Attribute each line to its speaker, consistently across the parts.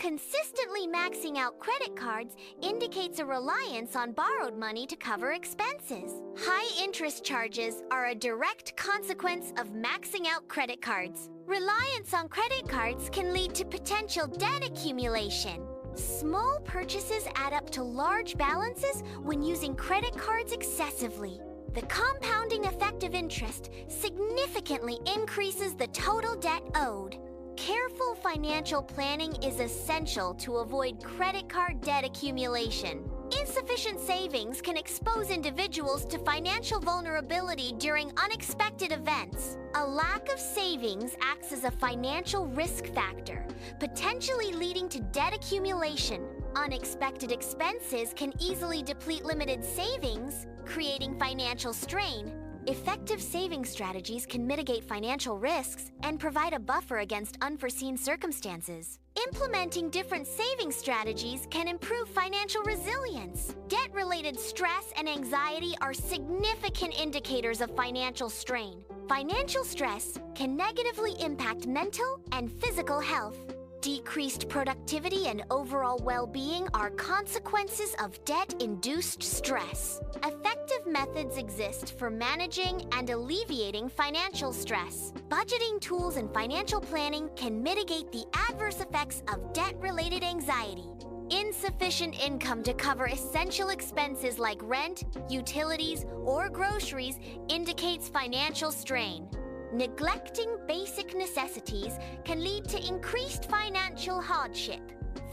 Speaker 1: Consistently maxing out credit cards indicates a reliance on borrowed money to cover expenses. High interest charges are a direct consequence of maxing out credit cards. Reliance on credit cards can lead to potential debt accumulation. Small purchases add up to large balances when using credit cards excessively. The compounding effect of interest significantly increases the total debt owed. Careful financial planning is essential to avoid credit card debt accumulation. Insufficient savings can expose individuals to financial vulnerability during unexpected events. A lack of savings acts as a financial risk factor, potentially leading to debt accumulation. Unexpected expenses can easily deplete limited savings, creating financial strain. Effective saving strategies can mitigate financial risks and provide a buffer against unforeseen circumstances. Implementing different saving strategies can improve financial resilience. Debt-related stress and anxiety are significant indicators of financial strain. Financial stress can negatively impact mental and physical health. Decreased productivity and overall well-being are consequences of debt-induced stress. Effective methods exist for managing and alleviating financial stress. Budgeting tools and financial planning can mitigate the adverse effects of debt-related anxiety. Insufficient income to cover essential expenses like rent, utilities, or groceries indicates financial strain. Neglecting basic necessities can lead to increased financial hardship.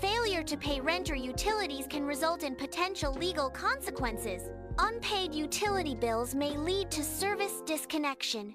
Speaker 1: Failure to pay rent or utilities can result in potential legal consequences. Unpaid utility bills may lead to service disconnection,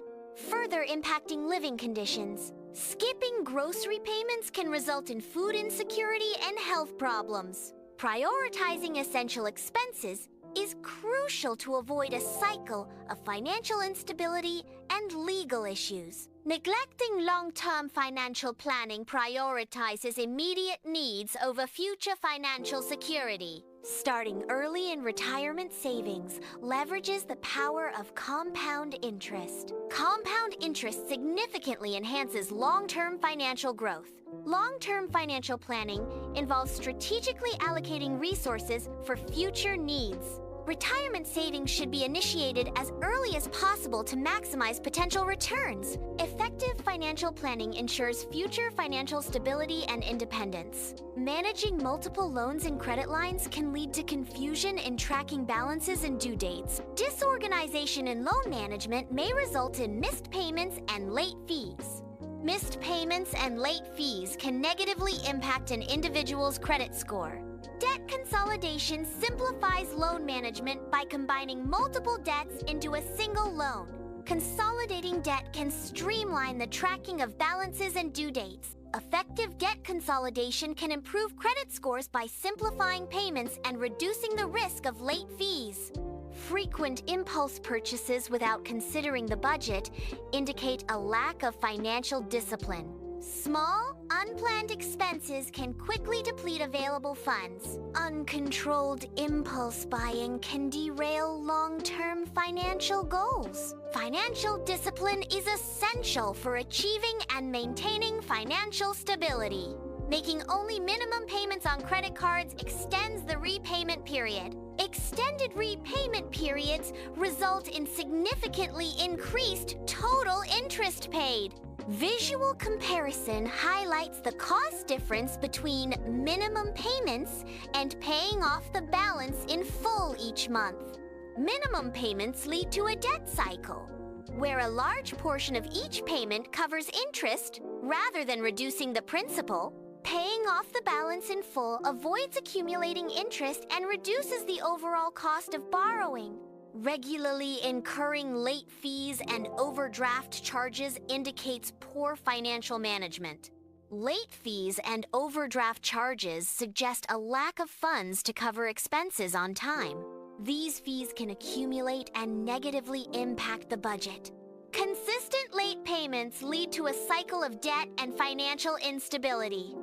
Speaker 1: further impacting living conditions. Skipping grocery payments can result in food insecurity and health problems. Prioritizing essential expenses is crucial to avoid a cycle of financial instability and legal issues. Neglecting long-term financial planning prioritizes immediate needs over future financial security. Starting early in retirement savings leverages the power of compound interest. Compound interest significantly enhances long-term financial growth. Long-term financial planning involves strategically allocating resources for future needs. Retirement savings should be initiated as early as possible to maximize potential returns. Effective financial planning ensures future financial stability and independence. Managing multiple loans and credit lines can lead to confusion in tracking balances and due dates. Disorganization in loan management may result in missed payments and late fees. Missed payments and late fees can negatively impact an individual's credit score. Debt consolidation simplifies loan management by combining multiple debts into a single loan. Consolidating debt can streamline the tracking of balances and due dates. Effective debt consolidation can improve credit scores by simplifying payments and reducing the risk of late fees. Frequent impulse purchases without considering the budget indicate a lack of financial discipline. Small, unplanned expenses can quickly deplete available funds. Uncontrolled impulse buying can derail long-term financial goals. Financial discipline is essential for achieving and maintaining financial stability. Making only minimum payments on credit cards extends the repayment period. Extended repayment periods result in significantly increased total interest paid. Visual comparison highlights the cost difference between minimum payments and paying off the balance in full each month. Minimum payments lead to a debt cycle, where a large portion of each payment covers interest rather than reducing the principal. Paying off the balance in full avoids accumulating interest and reduces the overall cost of borrowing. Regularly incurring late fees and overdraft charges indicates poor financial management. Late fees and overdraft charges suggest a lack of funds to cover expenses on time. These fees can accumulate and negatively impact the budget. Consistent late payments lead to a cycle of debt and financial instability.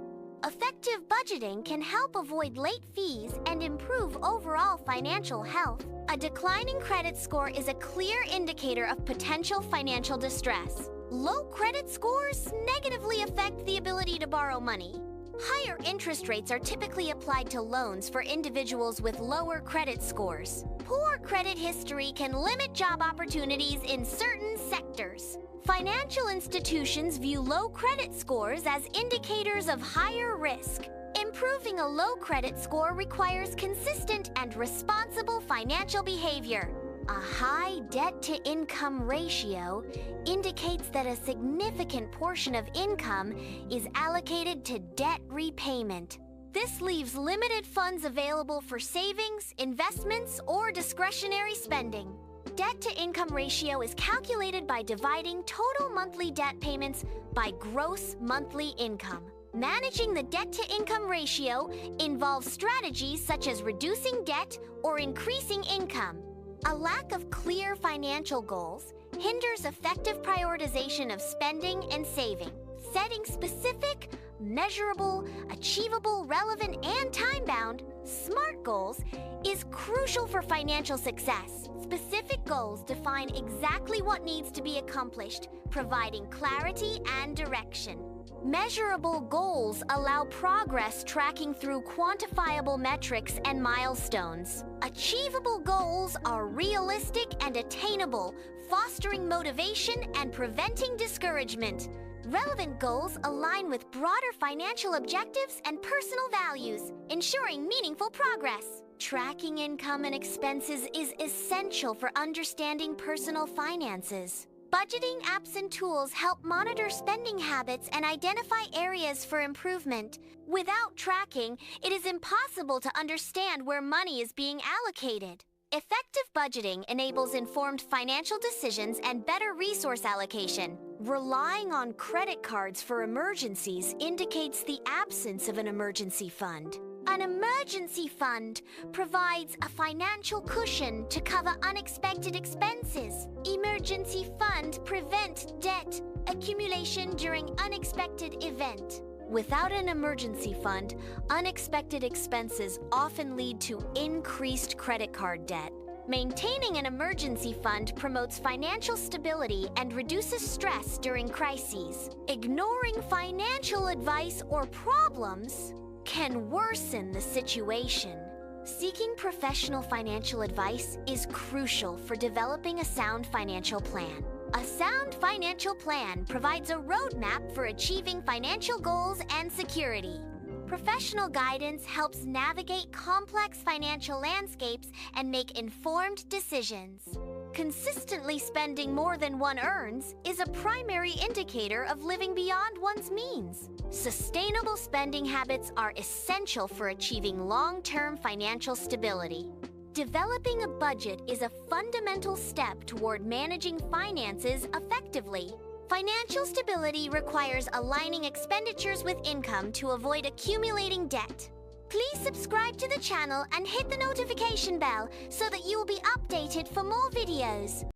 Speaker 1: Effective budgeting can help avoid late fees and improve overall financial health. A declining credit score is a clear indicator of potential financial distress. Low credit scores negatively affect the ability to borrow money. Higher interest rates are typically applied to loans for individuals with lower credit scores. Poor credit history can limit job opportunities in certain sectors. Financial institutions view low credit scores as indicators of higher risk. Improving a low credit score requires consistent and responsible financial behavior. A high debt-to-income ratio indicates that a significant portion of income is allocated to debt repayment. This leaves limited funds available for savings, investments, or discretionary spending. Debt-to-income ratio is calculated by dividing total monthly debt payments by gross monthly income. Managing the debt-to-income ratio involves strategies such as reducing debt or increasing income. A lack of clear financial goals hinders effective prioritization of spending and saving. Setting specific, measurable, achievable, relevant, and time-bound, SMART goals is crucial for financial success. Specific goals define exactly what needs to be accomplished, providing clarity and direction. Measurable goals allow progress tracking through quantifiable metrics and milestones. Achievable goals are realistic and attainable, fostering motivation and preventing discouragement. Relevant goals align with broader financial objectives and personal values, ensuring meaningful progress. Tracking income and expenses is essential for understanding personal finances. Budgeting apps and tools help monitor spending habits and identify areas for improvement. Without tracking, it is impossible to understand where money is being allocated. Effective budgeting enables informed financial decisions and better resource allocation. Relying on credit cards for emergencies indicates the absence of an emergency fund. An emergency fund provides a financial cushion to cover unexpected expenses. Emergency fund prevent debt accumulation during unexpected event. Without an emergency fund, unexpected expenses often lead to increased credit card debt. Maintaining an emergency fund promotes financial stability and reduces stress during crises. Ignoring financial advice or problems can worsen the situation. Seeking professional financial advice is crucial for developing a sound financial plan. A sound financial plan provides a roadmap for achieving financial goals and security. Professional guidance helps navigate complex financial landscapes and make informed decisions. Consistently spending more than one earns is a primary indicator of living beyond one's means. Sustainable spending habits are essential for achieving long-term financial stability. Developing a budget is a fundamental step toward managing finances effectively. Financial stability requires aligning expenditures with income to avoid accumulating debt. Please subscribe to the channel and hit the notification bell so that you will be updated for more videos.